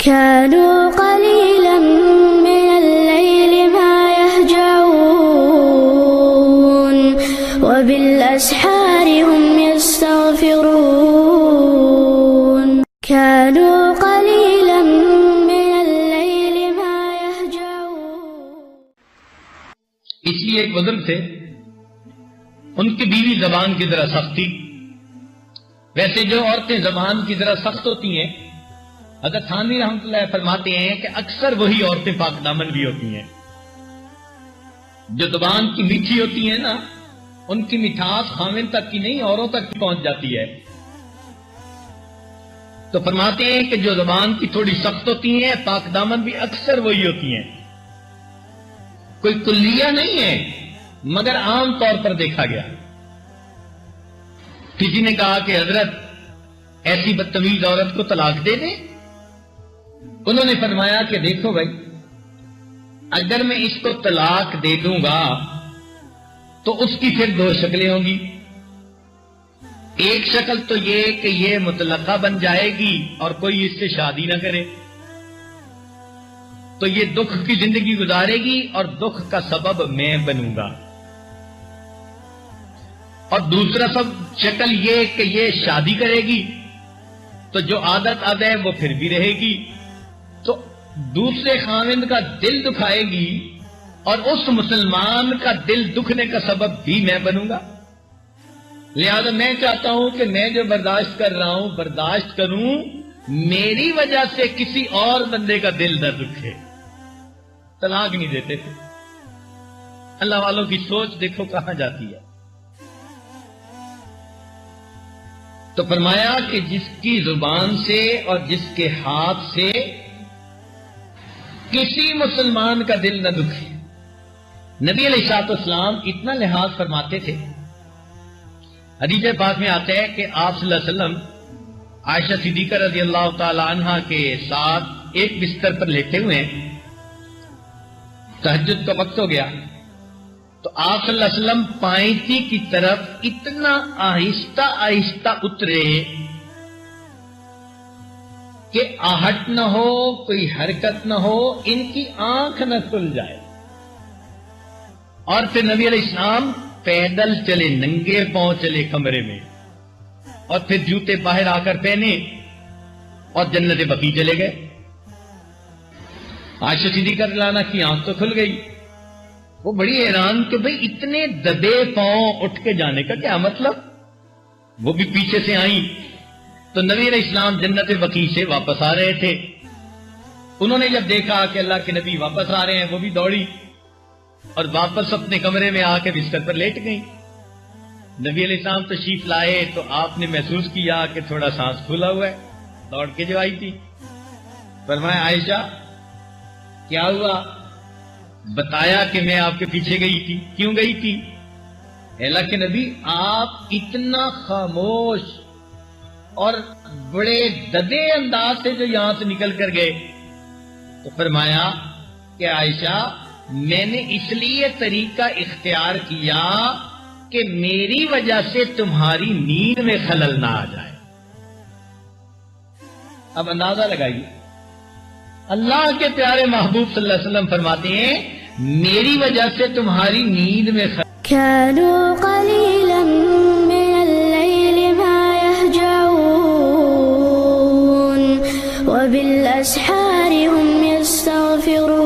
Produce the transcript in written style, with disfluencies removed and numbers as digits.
كانوا قليلا من الليل ما يهجعون وبالأسحار هم يستغفرون كانوا قليلا من الليل ما يهجعون. اس لیے ایک بزرگ تھے، ان کی بیوی زبان کی ذرا سخت تھی. ویسے جو عورتیں زبان کی ذرا سخت ہوتی ہیں، حضرت تھانوی رحمۃ اللہ فرماتے ہیں کہ اکثر وہی عورتیں پاک دامن بھی ہوتی ہیں. جو زبان کی میٹھی ہوتی ہیں نا، ان کی مٹھاس خاوند تک کی نہیں اوروں تک کی پہنچ جاتی ہے. تو فرماتے ہیں کہ جو زبان کی تھوڑی سخت ہوتی ہیں پاک دامن بھی اکثر وہی ہوتی ہیں. کوئی کلیہ نہیں ہے مگر عام طور پر دیکھا گیا. کسی نے کہا کہ حضرت ایسی بدتمیز عورت کو طلاق دے دیں. انہوں نے فرمایا کہ دیکھو بھائی، اگر میں اس کو طلاق دے دوں گا تو اس کی پھر دو شکلیں ہوں گی. ایک شکل تو یہ کہ یہ مطلقہ بن جائے گی اور کوئی اس سے شادی نہ کرے، تو یہ دکھ کی زندگی گزارے گی اور دکھ کا سبب میں بنوں گا. اور دوسرا سب شکل یہ کہ یہ شادی کرے گی تو جو عادت اب ہے وہ پھر بھی رہے گی، تو دوسرے خاوند کا دل دکھائے گی اور اس مسلمان کا دل دکھنے کا سبب بھی میں بنوں گا. لہذا میں چاہتا ہوں کہ میں جو برداشت کر رہا ہوں برداشت کروں، میری وجہ سے کسی اور بندے کا دل نہ دکھے. طلاق نہیں دیتے تھے. اللہ والوں کی سوچ دیکھو کہاں جاتی ہے. تو فرمایا کہ جس کی زبان سے اور جس کے ہاتھ سے کسی مسلمان کا دل نہ دکھے. نبی علیہ الصلوۃ والسلام اتنا لحاظ فرماتے تھے. حدیث پاک میں آتا ہے کہ آپ صلی اللہ علیہ وسلم عائشہ صدیقہ رضی اللہ تعالی عنہا کے ساتھ ایک بستر پر لیٹے ہوئے ہیں. تہجد کا وقت ہو گیا تو آپ صلی اللہ علیہ وسلم پائنتی کی طرف اتنا آہستہ آہستہ اترے کہ آہٹ نہ ہو، کوئی حرکت نہ ہو، ان کی آنکھ نہ کھل جائے. اور پھر نبی علیہ السلام پیدل چلے، ننگے پاؤں چلے کمرے میں، اور پھر جوتے باہر آ کر پہنے اور جنت بقیع چلے گئے. عائشہ صدیقہ رضی اللہ عنہا کی آنکھ تو کھل گئی. وہ بڑی حیران کہ بھئی اتنے دبے پاؤں اٹھ کے جانے کا کیا مطلب. وہ بھی پیچھے سے آئیں تو نبی علیہ السلام جنت بقیع سے واپس آ رہے تھے. انہوں نے جب دیکھا کہ اللہ کے نبی واپس آ رہے ہیں، وہ بھی دوڑی اور واپس اپنے کمرے میں آ کے بستر پر لیٹ گئی. نبی علیہ السلام تشریف لائے تو آپ نے محسوس کیا کہ تھوڑا سانس کھلا ہوا ہے. دوڑ کے جو آئی تھی فرمایا عائشہ کیا ہوا؟ بتایا کہ میں آپ کے پیچھے گئی تھی. کیوں گئی تھی؟ اللہ کے نبی آپ اتنا خاموش اور بڑے ددے انداز سے جو یہاں سے نکل کر گئے. تو فرمایا کہ عائشہ میں نے اس لیے طریقہ اختیار کیا کہ میری وجہ سے تمہاری نیند میں خلل نہ آ جائے. اب اندازہ لگائیے، اللہ کے پیارے محبوب صلی اللہ علیہ وسلم فرماتے ہیں میری وجہ سے تمہاری نیند میں كانوا قليلا من الليل ما يهجعون وبالأسحار هم يستغفرون